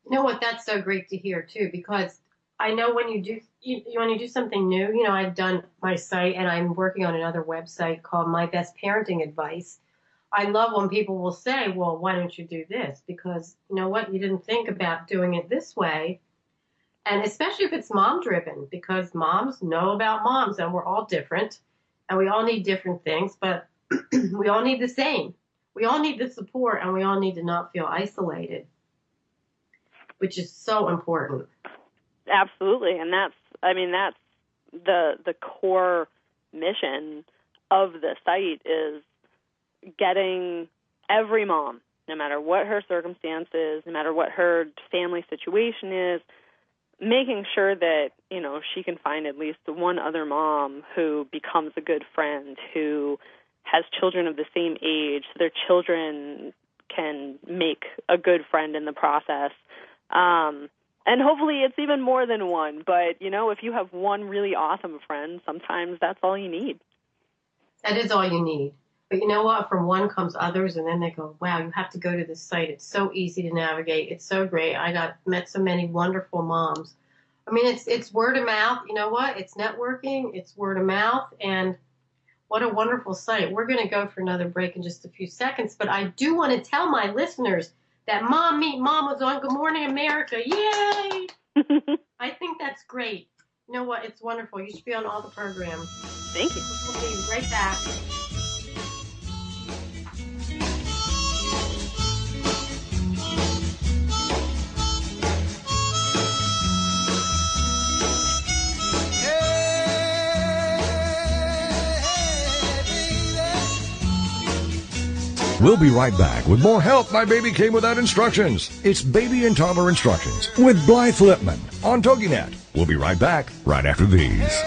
You know what? That's so great to hear too, because I know when you do something new. I've done my site, and I'm working on another website called My Best Parenting Advice. I love when people will say, well, why don't you do this? Because you know what? You didn't think about doing it this way. And especially if it's mom-driven, because moms know about moms, and we're all different, and we all need different things, but we all need the same. We all need the support, and we all need to not feel isolated, which is so important. Absolutely, and that's the core mission of the site, is getting every mom, no matter what her circumstances, no matter what her family situation is, making sure that, she can find at least one other mom who becomes a good friend, who has children of the same age, so their children can make a good friend in the process. And hopefully it's even more than one, but, if you have one really awesome friend, sometimes that's all you need. That is all you need. But you know what? From one comes others, and then they go, wow, you have to go to this site. It's so easy to navigate. It's so great. I met so many wonderful moms. I mean, it's word of mouth. You know what? It's networking. It's word of mouth. And what a wonderful site. We're going to go for another break in just a few seconds. But I do want to tell my listeners that Mom Meet Mom was on Good Morning America. Yay! I think that's great. You know what? It's wonderful. You should be on all the programs. Thank you. We'll be right back. We'll be right back with more Help My Baby Came Without Instructions. It's Baby and Toddler Instructions with Blythe Lipman on TogiNet. We'll be right back right after these.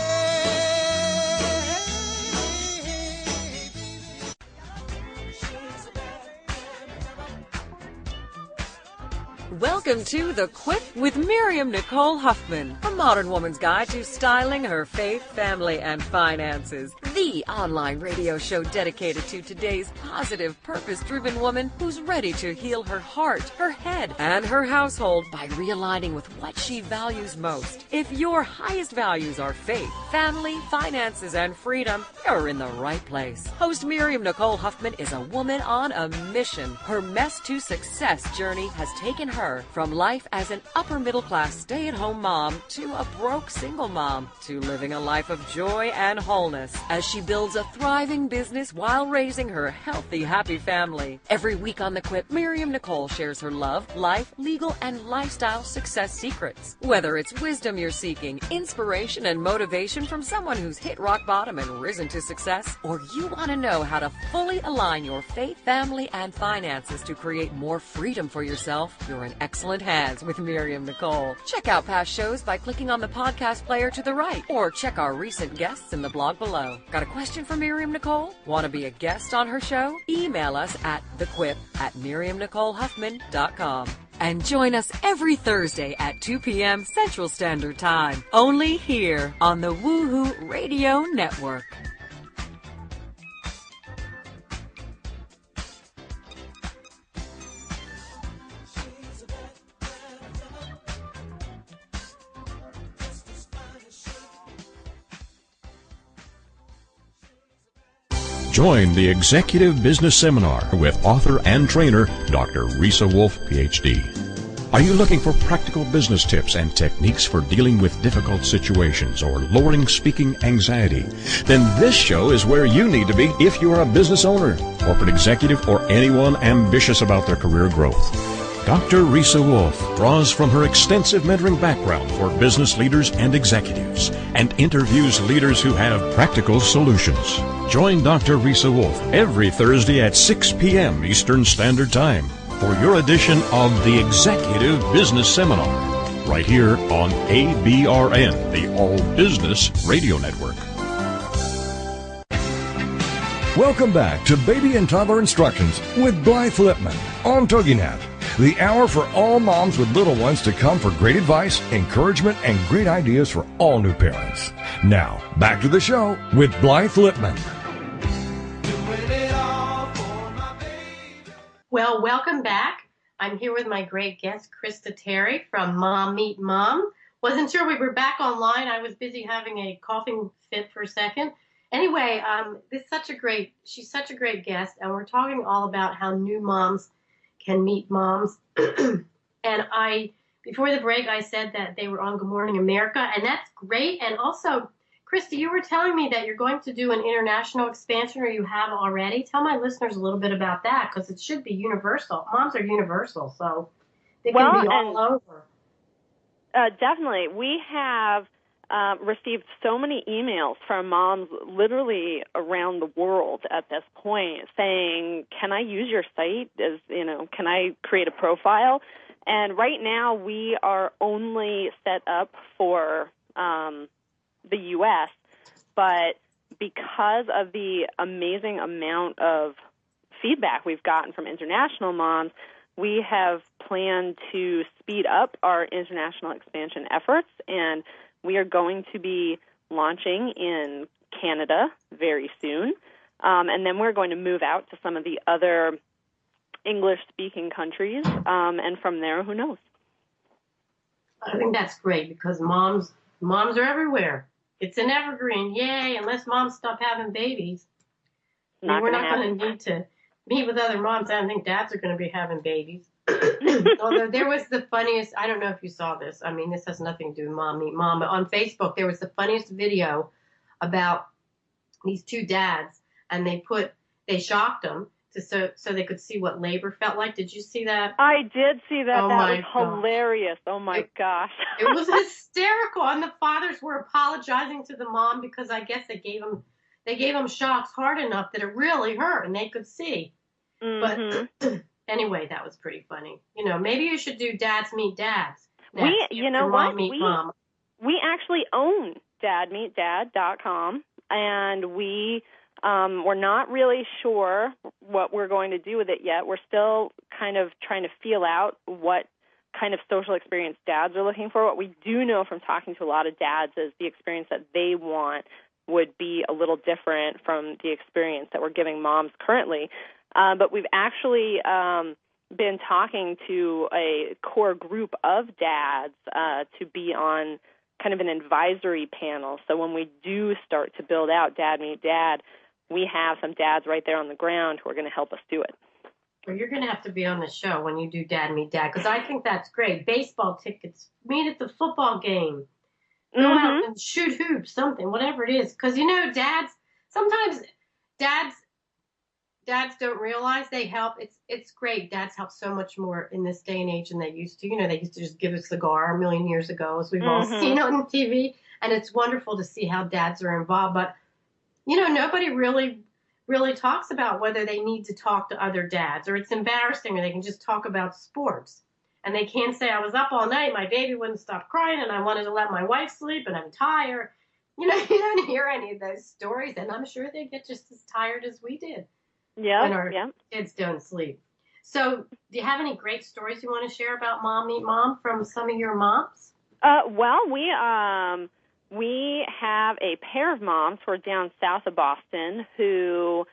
Welcome to The Quip with Miriam Nicole Huffman, a modern woman's guide to styling her faith, family, and finances. The online radio show dedicated to today's positive, purpose-driven woman who's ready to heal her heart, her head, and her household by realigning with what she values most. If your highest values are faith, family, finances, and freedom, you're in the right place. Host Miriam Nicole Huffman is a woman on a mission. Her Mess to Success journey has taken her from From life as an upper-middle-class stay-at-home mom to a broke single mom to living a life of joy and wholeness as she builds a thriving business while raising her healthy, happy family. Every week on The Quip, Miriam Nicole shares her love, life, legal, and lifestyle success secrets. Whether it's wisdom you're seeking, inspiration and motivation from someone who's hit rock bottom and risen to success, or you want to know how to fully align your faith, family, and finances to create more freedom for yourself, you're in excellent hands with Miriam Nicole. Check out past shows by clicking on the podcast player to the right, or check our recent guests in the blog below. Got a question for Miriam Nicole? Want to be a guest on her show? Email us at thequip@miriamnicolehuffman.com. And join us every Thursday at 2 p.m. Central Standard Time, only here on the Woohoo Radio Network. Join the Executive Business Seminar with author and trainer Dr. Risa Wolf, PhD. Are you looking for practical business tips and techniques for dealing with difficult situations or lowering speaking anxiety? Then this show is where you need to be if you are a business owner, corporate executive, or anyone ambitious about their career growth. Dr. Risa Wolf draws from her extensive mentoring background for business leaders and executives and interviews leaders who have practical solutions. Join Dr. Risa Wolf every Thursday at 6 p.m. Eastern Standard Time for your edition of the Executive Business Seminar, right here on ABRN, the All Business Radio Network. Welcome back to Baby and Toddler Instructions with Blythe Lipman on TogiNet, the hour for all moms with little ones to come for great advice, encouragement, and great ideas for all new parents. Now, back to the show with Blythe Lipman. Well, welcome back. I'm here with my great guest, Christa Terry from Mom Meet Mom. Wasn't sure we were back online. I was busy having a coughing fit for a second. Anyway, she's such a great guest, and we're talking all about how new moms can meet moms. And before the break, I said that they were on Good Morning America, and that's great. And also, Christa, you were telling me that you're going to do an international expansion, or you have already. Tell my listeners a little bit about that, because it should be universal. Moms are universal, so they can be all over. Definitely. We have received so many emails from moms literally around the world at this point saying, can I use your site? Can I create a profile? And right now we are only set up for the U.S., but because of the amazing amount of feedback we've gotten from international moms, we have planned to speed up our international expansion efforts, and we are going to be launching in Canada very soon, and then we're going to move out to some of the other English-speaking countries, and from there, who knows? I think that's great because moms are everywhere. It's an evergreen, yay! Unless moms stop having babies, we're not going to need to meet with other moms. I don't think dads are going to be having babies. Although there was the funniest, I don't know if you saw this. I mean, this has nothing to do with Mom Meet Mom, but on Facebook there was the funniest video about these two dads, and they shocked them so they could see what labor felt like. Did you see that? I did see that. Oh, that was hilarious. Oh my gosh. It was hysterical, and the fathers were apologizing to the mom because I guess they gave them shocks hard enough that it really hurt, and they could see. Mm-hmm. But anyway, that was pretty funny. Maybe you should do Dads Meet Dads. Mom Meet Mom. We actually own dadmeetdad.com, and we're not really sure what we're going to do with it yet. We're still kind of trying to feel out what kind of social experience dads are looking for. What we do know from talking to a lot of dads is the experience that they want would be a little different from the experience that we're giving moms currently. But we've actually been talking to a core group of dads to be on kind of an advisory panel. So when we do start to build out Dad Meet Dad, we have some dads right there on the ground who are going to help us do it. Well, you're going to have to be on the show when you do Dad Meet Dad, because I think that's great. Baseball tickets, meet at the football game, go out and shoot hoops, something, whatever it is. Because, sometimes dads don't realize they help. It's great. Dads help so much more in this day and age than they used to. They used to just give a cigar a million years ago, as we've all seen on TV. And it's wonderful to see how dads are involved. But, nobody really talks about whether they need to talk to other dads, or it's embarrassing, or they can just talk about sports. And they can't say, I was up all night, my baby wouldn't stop crying, and I wanted to let my wife sleep, and I'm tired. You don't hear any of those stories, and I'm sure they get just as tired as we did when our kids don't sleep. So do you have any great stories you want to share about Mom Meet Mom from some of your moms? Well, we have a pair of moms who are down south of Boston who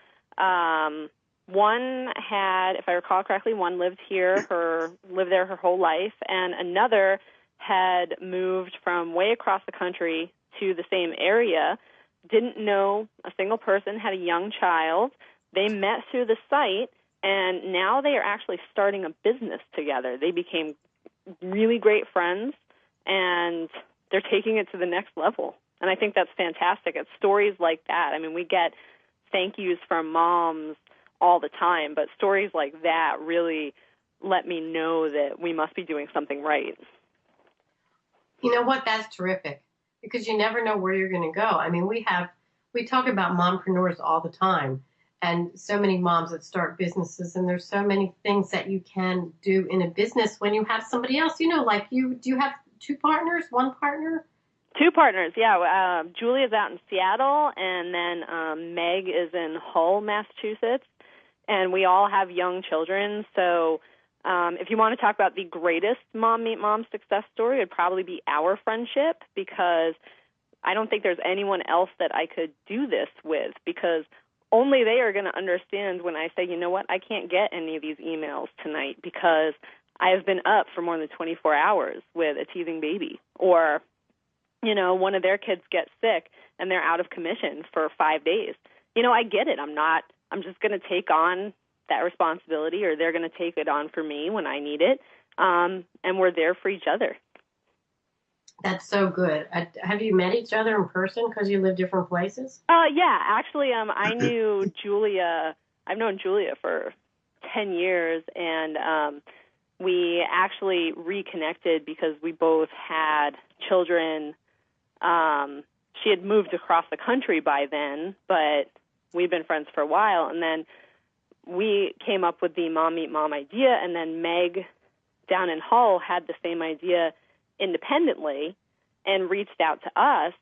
one had, if I recall correctly, one lived there her whole life, and another had moved from way across the country to the same area, didn't know a single person, had a young child. They met through the site, and now they are actually starting a business together. They became really great friends, and they're taking it to the next level. And I think that's fantastic. It's stories like that. I mean, we get thank yous from moms all the time, but stories like that really let me know that we must be doing something right. You know what? That's terrific, because you never know where you're going to go. I mean, we talk about mompreneurs all the time, and so many moms that start businesses, and there's so many things that you can do in a business when you have somebody else, like do you have two partners, one partner? Two partners, yeah. Julia's out in Seattle, and then Meg is in Hull, Massachusetts, and we all have young children. So if you want to talk about the greatest Mom Meet Mom success story, it would probably be our friendship, because I don't think there's anyone else that I could do this with, because only they are going to understand when I say, you know what, I can't get any of these emails tonight because I have been up for more than 24 hours with a teething baby, or one of their kids gets sick and they're out of commission for 5 days. I get it. I'm just going to take on that responsibility, or they're going to take it on for me when I need it. And we're there for each other. That's so good. Have you met each other in person because you live different places? Yeah, actually, I knew Julia. I've known Julia for 10 years, and we actually reconnected because we both had children. She had moved across the country by then, but we'd been friends for a while. And then we came up with the Mom Meet Mom idea, and then Meg down in Hull had the same idea independently and reached out to us.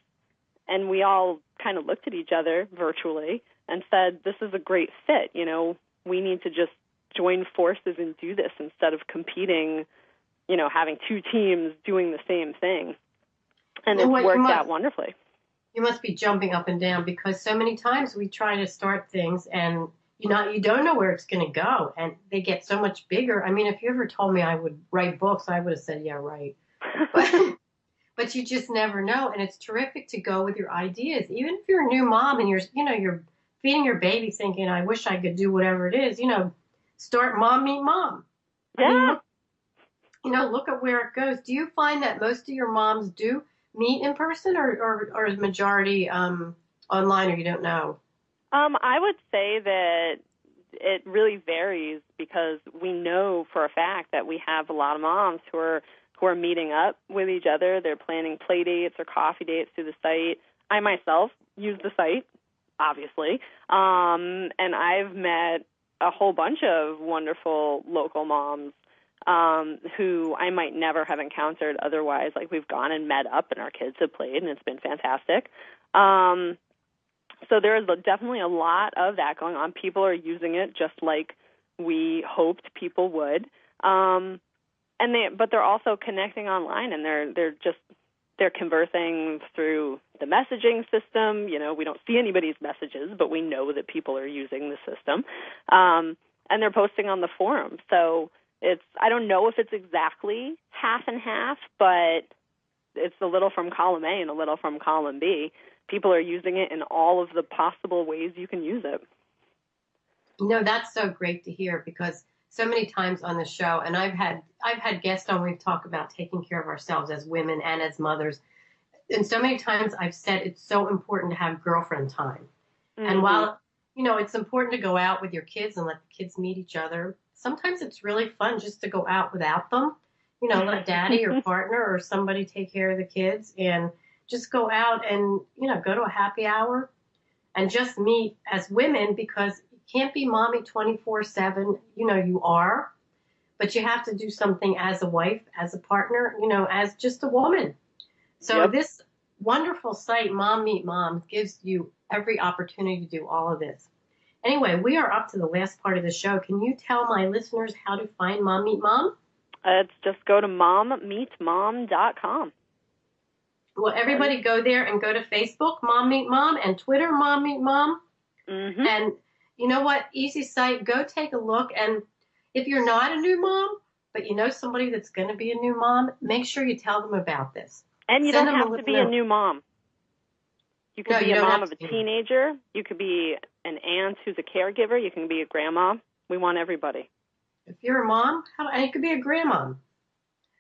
And we all kind of looked at each other virtually and said, this is a great fit. We need to just join forces and do this instead of competing, having two teams doing the same thing. And it's worked out wonderfully. You must be jumping up and down, because so many times we try to start things and you don't know where it's going to go, and they get so much bigger. I mean, if you ever told me I would write books, I would have said, yeah, right. But you just never know, and it's terrific to go with your ideas. Even if you're a new mom and you're feeding your baby thinking, I wish I could do whatever it is, start Mom Meet Mom. Yeah. I mean, look at where it goes. Do you find that most of your moms do meet in person, or is majority online, or you don't know? I would say that it really varies, because we know for a fact that we have a lot of moms who are meeting up with each other. They're planning play dates or coffee dates through the site. I myself use the site, obviously, and I've met a whole bunch of wonderful local moms who I might never have encountered otherwise. Like, we've gone and met up, and our kids have played, and it's been fantastic. So there is definitely a lot of that going on. People are using it just like we hoped people would. But they're also connecting online, and they're conversing through the messaging system. We don't see anybody's messages, but we know that people are using the system. And they're posting on the forum. So I don't know if it's exactly half and half, but it's a little from column A and a little from column B. People are using it in all of the possible ways you can use it. That's so great to hear, because so many times on the show, and I've had guests on. We've talked about taking care of ourselves as women and as mothers, and so many times I've said it's so important to have girlfriend time. Mm-hmm. And while it's important to go out with your kids and let the kids meet each other, sometimes it's really fun just to go out without them. Let daddy or partner or somebody take care of the kids and just go out and go to a happy hour and just meet as women, because you can't be mommy 24/7. You are, but you have to do something as a wife, as a partner, as just a woman. So This wonderful site, Mom Meet Mom, gives you every opportunity to do all of this. Anyway, we are up to the last part of the show. Can you tell my listeners how to find Mom Meet Mom? It's just go to mommeetmom.com. Well, everybody go there and go to Facebook, Mom Meet Mom, and Twitter, Mom Meet Mom. Mm-hmm. And you know what? Easy site. Go take a look. And if you're not a new mom, but you know somebody that's going to be a new mom, make sure you tell them about this. And you don't have to be a new mom. You could be a mom of a teenager. You could be an aunt who's a caregiver. You can be a grandma. We want everybody. If you're a mom, and you could be a grandmom.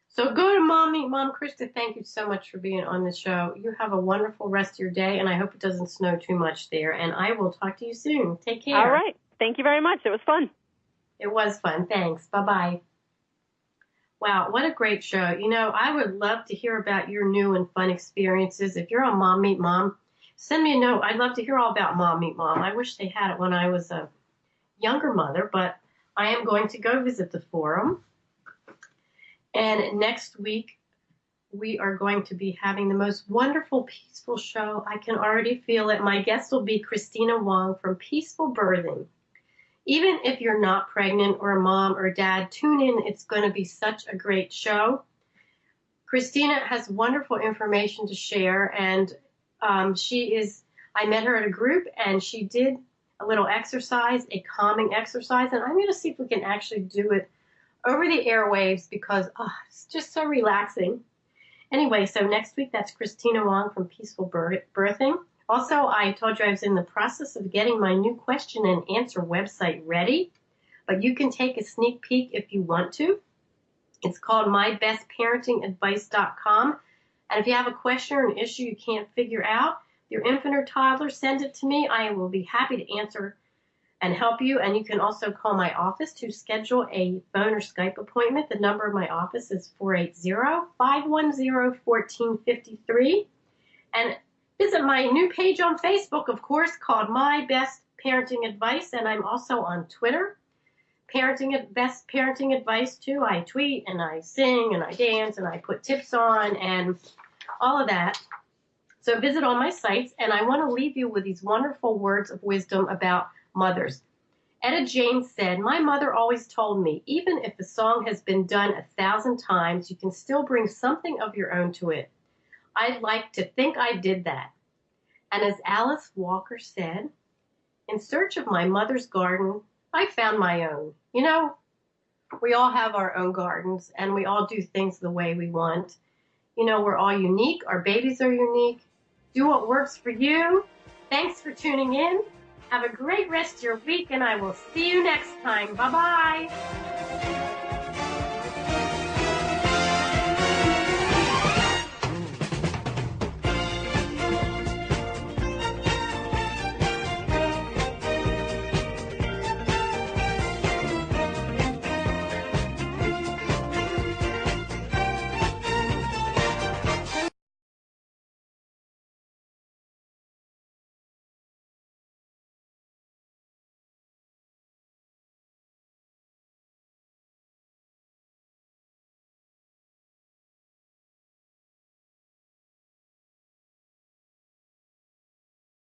So go to Mom Meet Mom. Christa, thank you so much for being on the show. You have a wonderful rest of your day, and I hope it doesn't snow too much there. And I will talk to you soon. Take care. All right. Thank you very much. It was fun. It was fun. Thanks. Bye-bye. Wow, what a great show. I would love to hear about your new and fun experiences. If you're on Mom Meet Mom, send me a note. I'd love to hear all about Mom Meet Mom. I wish they had it when I was a younger mother, but I am going to go visit the forum. And next week, we are going to be having the most wonderful, peaceful show. I can already feel it. My guest will be Christina Wong from Peaceful Birthing. Even if you're not pregnant or a mom or a dad, tune in. It's going to be such a great show. Christina has wonderful information to share, and I met her at a group, and she did a little exercise, a calming exercise, and I'm going to see if we can actually do it over the airwaves, because it's just so relaxing. Anyway, so next week, that's Christina Wong from Peaceful Birthing. Also, I told you I was in the process of getting my new question and answer website ready, but you can take a sneak peek if you want to. It's called mybestparentingadvice.com. And if you have a question or an issue you can't figure out, your infant or toddler, send it to me. I will be happy to answer and help you. And you can also call my office to schedule a phone or Skype appointment. The number of my office is 480-510-1453. And visit my new page on Facebook, of course, called My Best Parenting Advice. And I'm also on Twitter, Best Parenting Advice, too. I tweet and I sing and I dance and I put tips on and all of that. So visit all my sites. And I want to leave you with these wonderful words of wisdom about mothers. Etta James said, "My mother always told me, even if the song has been done 1,000 times, you can still bring something of your own to it. I'd like to think I did that." And as Alice Walker said, "In search of my mother's garden, I found my own." We all have our own gardens, and we all do things the way we want. We're all unique. Our babies are unique. Do what works for you. Thanks for tuning in. Have a great rest of your week, and I will see you next time. Bye-bye.